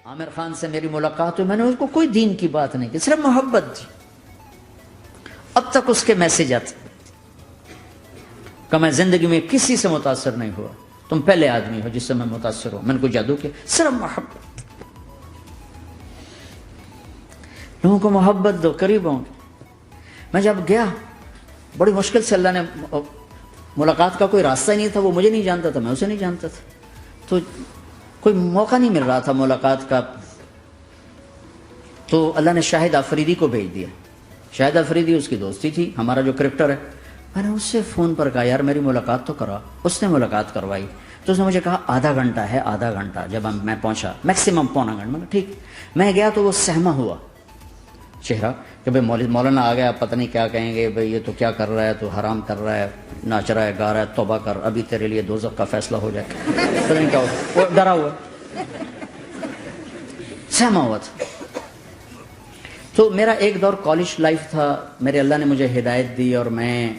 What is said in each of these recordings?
عامر خان سے میری ملاقات ہوئی، میں نے اس کو کوئی دین کی بات نہیں کی، صرف محبت دی. اب تک اس کے میسج آتے کہ میں زندگی میں کسی سے متاثر نہیں ہوا، تم پہلے آدمی ہو جس سے میں متاثر ہوں. میں نے کوئی جادو کیا، صرف محبت. لوگوں کو محبت دو، قریب ہوں. میں جب گیا بڑی مشکل سے، اللہ نے ملاقات کا کوئی راستہ ہی نہیں تھا، وہ مجھے نہیں جانتا تھا، میں اسے نہیں جانتا تھا، تو کوئی موقع نہیں مل رہا تھا ملاقات کا. تو اللہ نے شاہد آفریدی کو بھیج دیا. شاہد آفریدی اس کی دوستی تھی، ہمارا جو کرپٹر ہے. میں نے اس سے فون پر کہا یار میری ملاقات تو کرا. اس نے ملاقات کروائی. تو اس نے مجھے کہا آدھا گھنٹہ ہے، آدھا گھنٹہ. جب میں پہنچا میکسیمم پونا گھنٹہ. میں ٹھیک. میں گیا تو وہ سہما ہوا چہرہ کہ بھائی مولانا آ گیا، پتہ نہیں کیا کہیں گے، بھائی یہ تو کیا کر رہا ہے، تو حرام کر رہا ہے، ناچ رہا ہے، گا رہا ہے، توبہ کر، ابھی تیرے لیے دوزخ کا فیصلہ ہو جائے. پتہ نہیں کیا ہو، وہ ڈرا ہوا سہما ہوا تھا. تو میرا ایک دور کالج لائف تھا. میرے اللہ نے مجھے ہدایت دی اور میں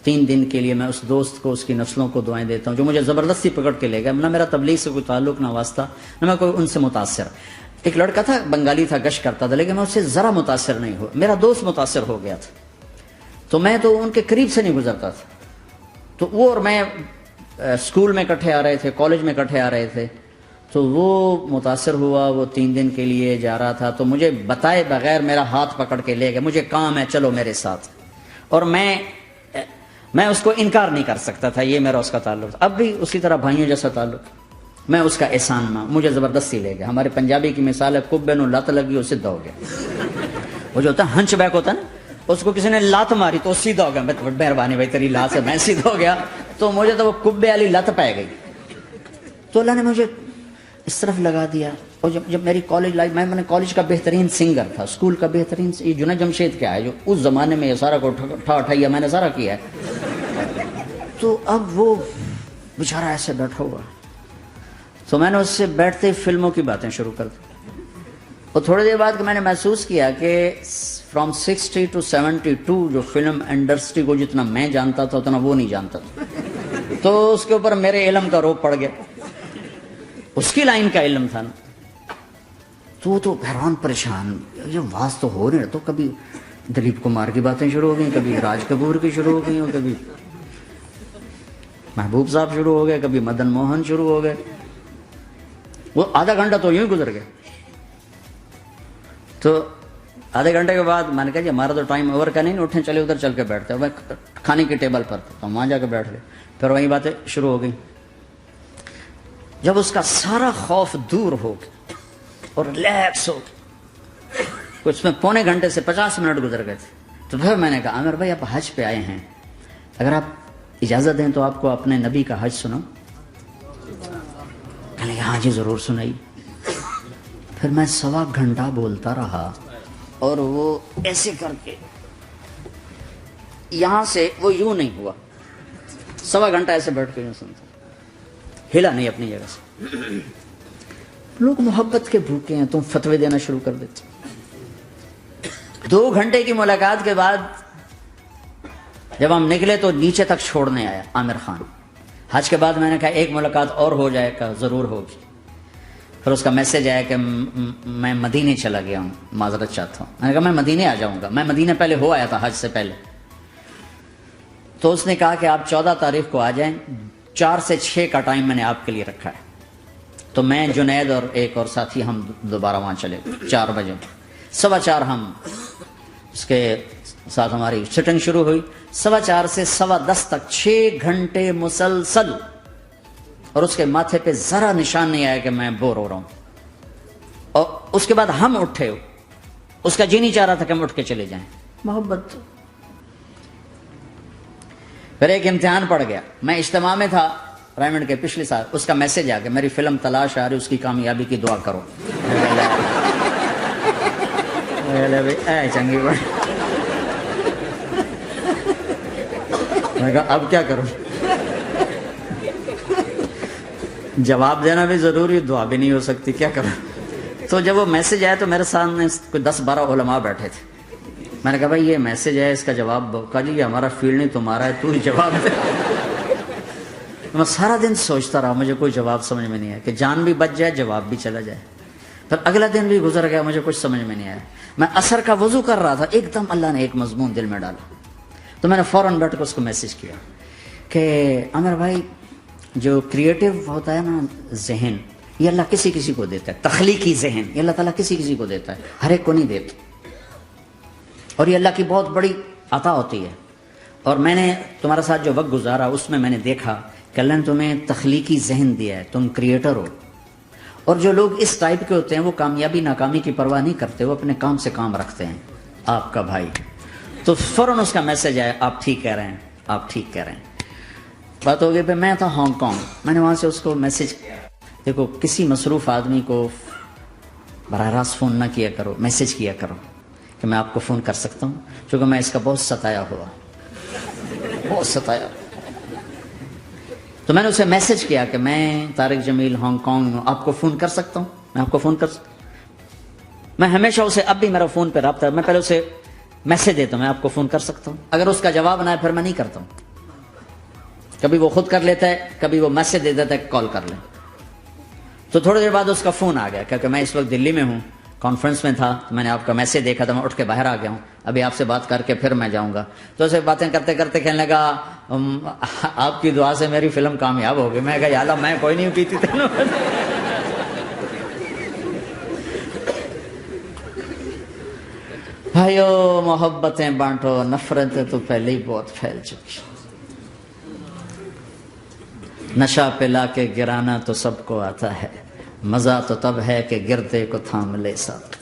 3 دن کے لیے میں اس دوست کو، اس کی نسلوں کو دعائیں دیتا ہوں جو مجھے زبردستی پکڑ کے لے گیا. نہ میرا تبلیغ سے کوئی تعلق، نہ واسطہ، نہ میں کوئی ان سے متاثر. ایک لڑکا تھا بنگالی تھا، گشت کرتا تھا، لیکن میں اس سے ذرا متاثر نہیں ہوا. میرا دوست متاثر ہو گیا تھا تو میں تو ان کے قریب سے نہیں گزرتا تھا. تو وہ اور میں اسکول میں اکٹھے آ رہے تھے، کالج میں اکٹھے آ رہے تھے. تو وہ متاثر ہوا، وہ 3 دن کے لیے جا رہا تھا. تو مجھے بتائے بغیر میرا ہاتھ پکڑ کے لے گیا، مجھے کام ہے چلو میرے ساتھ. اور میں اس کو انکار نہیں کر سکتا تھا، یہ میرا اس کا تعلق تھا. اب بھی اسی طرح بھائیوں جیسا تعلق. میں اس کا احسان ماں، مجھے زبردستی لے گیا. ہمارے پنجابی کی مثال ہے کبے نو لت لگی وہ سیدھا ہو گیا. وہ جو ہوتا ہے ہنچ بیک ہوتا ہے نا، اس کو کسی نے لات ماری تو سیدھا ہو گیا. مہربانی بھائی تیری لات سے میں سیدھا ہو گیا. تو مجھے تو وہ کبے والی لت پہ گئی. تو اللہ نے مجھے اس طرف لگا دیا. اور جب میری کالج لائف، میں نے کالج کا بہترین سنگر تھا، اسکول کا بہترین. یہ جنید جمشید کیا ہے جو اس زمانے میں یہ سارا کو اٹھایا میں نے سارا کیا ہے. تو اب وہ بیچارہ ایسے بیٹھا ہوا. تو میں نے اس سے بیٹھتے فلموں کی باتیں شروع کر دی. اور تھوڑی دیر بعد میں نے محسوس کیا کہ فرام 60 to 72 جو فلم انڈسٹری کو جتنا میں جانتا تھا اتنا وہ نہیں جانتا تھا. تو اس کے اوپر میرے علم کا روپ پڑ گیا. اس کی لائن کا علم تھا نا. تو حیران پریشان، یہ واز تو ہو رہے. تو کبھی دلیپ کمار کی باتیں شروع ہو گئیں، کبھی راج کپور کی شروع ہو گئی، اور کبھی محبوب صاحب شروع ہو گئے، کبھی مدن موہن شروع ہو گئے. وہ آدھا گھنٹہ تو یوں ہی گزر گیا. تو آدھے گھنٹے کے بعد میں نے کہا جی ہمارا تو ٹائم اوور کا نہیں، اٹھیں چلے ادھر چل کے بیٹھتے ہیں. میں کھانے کی ٹیبل پر تھا، وہاں جا کے بیٹھ گئے. پھر وہیں باتیں شروع ہو گئی. جب اس کا سارا خوف دور ہو گیا اور ریلیکس ہو گیا، کچھ میں پونے گھنٹے سے 50 منٹ گزر گئے تھے. تو پھر میں نے کہا عامر بھائی آپ حج پہ آئے ہیں، اگر آپ اجازت دیں تو آپ کو اپنے نبی کا حج سناؤں. کہنے لگا ہاں جی ضرور سنائی. پھر میں 1.25 گھنٹہ بولتا رہا اور وہ ایسے کر کے یہاں سے وہ یوں نہیں ہوا. 1.25 گھنٹہ ایسے بیٹھ کے یوں سنتا، ہلا نہیں اپنی جگہ سے. لوگ محبت کے بھوکے ہیں، تم فتوے دینا شروع کر دیتے. 2 گھنٹے کی ملاقات کے بعد جب ہم نکلے تو نیچے تک چھوڑنے آیا عامر خان. حج کے بعد میں نے کہا ایک ملاقات اور ہو جائے گا، ضرور ہوگی. پھر اس کا میسج آیا کہ میں مدینے چلا گیا ہوں، معذرت چاہتا ہوں. میں نے کہا میں مدینے آ جاؤں گا. میں مدینے پہلے ہو آیا تھا حج سے پہلے. تو اس نے کہا کہ آپ 14 تاریخ کو آ جائیں، 4 سے 6 کا ٹائم میں نے آپ کے لیے رکھا ہے. تو میں جنید اور ایک اور ساتھی ہم دوبارہ وہاں چلے. 4 بجے 4:15 ہم اس کے ساتھ ہماری سٹنگ شروع ہوئی. 4:15 سے 10:15 تک 6 گھنٹے مسلسل. اور اس کے ماتھے پہ ذرا نشان نہیں آیا کہ میں بور ہو رہا ہوں. اور اس کے بعد ہم اٹھے، اس کا جی نہیں چاہ رہا تھا کہ ہم اٹھ کے چلے جائیں. محبت. پھر ایک امتحان پڑ گیا. میں اجتماع میں تھا رائمنڈ کے پچھلے سال. اس کا میسج آ گیا میری فلم تلاش آ رہی، اس کی کامیابی کی دعا کرو. چنگی بڑی. میں کہا اب کیا کروں؟ جواب دینا بھی ضروری، دعا بھی نہیں ہو سکتی، کیا کروں؟ تو جب وہ میسج آیا تو میرے سامنے کوئی 10-12 علماء بیٹھے تھے. میں نے کہا بھائی یہ میسج ہے، اس کا جواب دو. کہا جی یہ ہمارا فیلڈ نہیں تمہارا ہے، تو ہی جواب دے. میں سارا دن سوچتا رہا، مجھے کوئی جواب سمجھ میں نہیں آیا کہ جان بھی بچ جائے، جواب بھی چلا جائے. پھر اگلا دن بھی گزر گیا، مجھے کچھ سمجھ میں نہیں آیا. میں عصر کا وضو کر رہا تھا، ایک دم اللہ نے ایک مضمون دل میں ڈالا. تو میں نے فوراً بیٹھ کے اس کو میسج کیا کہ عامر بھائی، جو کریٹو ہوتا ہے نا ذہن، یہ اللہ کسی کسی کو دیتا ہے. تخلیقی ذہن یہ اللہ تعالیٰ کسی کسی کو دیتا ہے، ہر ایک کو نہیں دیتا، اور یہ اللہ کی بہت بڑی عطا ہوتی ہے. اور میں نے تمہارے ساتھ جو وقت گزارا اس میں نے دیکھا کہ اللہ نے تمہیں تخلیقی ذہن دیا ہے، تم کریٹر ہو. اور جو لوگ اس ٹائپ کے ہوتے ہیں وہ کامیابی ناکامی کی پرواہ نہیں کرتے، وہ اپنے کام سے کام رکھتے ہیں. آپ کا بھائی تو فوراً اس کا میسج آیا، آپ ٹھیک کہہ رہے ہیں، آپ ٹھیک کہہ رہے ہیں. بات ہو گئی پہ میں تھا ہانگ کانگ. میں نے وہاں سے اس کو میسج کیا، دیکھو کسی مصروف آدمی کو براہ راست فون نہ کیا کرو، میسج کیا کرو کہ میں آپ کو فون کر سکتا ہوں، چونکہ میں اس کا بہت ستایا ہوا، بہت ستایا. تو میں نے اسے میسج کیا کہ میں طارق جمیل ہانگ کانگ میں آپ کو فون کر سکتا ہوں، میں آپ کو فون کر سکتا ہوں. میں ہمیشہ اسے، اب بھی میرا فون پہ رابطہ ہے، میں پہلے اسے میسج دیتا ہوں میں آپ کو فون کر سکتا ہوں. اگر اس کا جواب نہ ہے پھر میں نہیں کرتا ہوں. کبھی وہ خود کر لیتا ہے، کبھی وہ میسج دے دیتا ہے کہ کال کر لیں. تو تھوڑی دیر بعد اس کا فون آ گیا، کیونکہ میں اس وقت دلی میں ہوں، کانفرنس میں تھا. تو میں نے آپ کا میسج دیکھا تھا، میں اٹھ کے باہر آ گیا ہوں، ابھی آپ سے بات کر کے پھر میں جاؤں گا. تو اسے باتیں کرتے کرتے کہنے لگا آپ کی دعا سے میری فلم کامیاب ہو گئی. میں کہا یا اللہ میں کوئی نہیں پیتی تھی. بھائیو محبتیں بانٹو، نفرتیں تو پہلے ہی بہت پھیل چکی. نشہ پلا کے گرانا تو سب کو آتا ہے، مزہ تو تب ہے کہ گردے کو تھام لے ساتھ.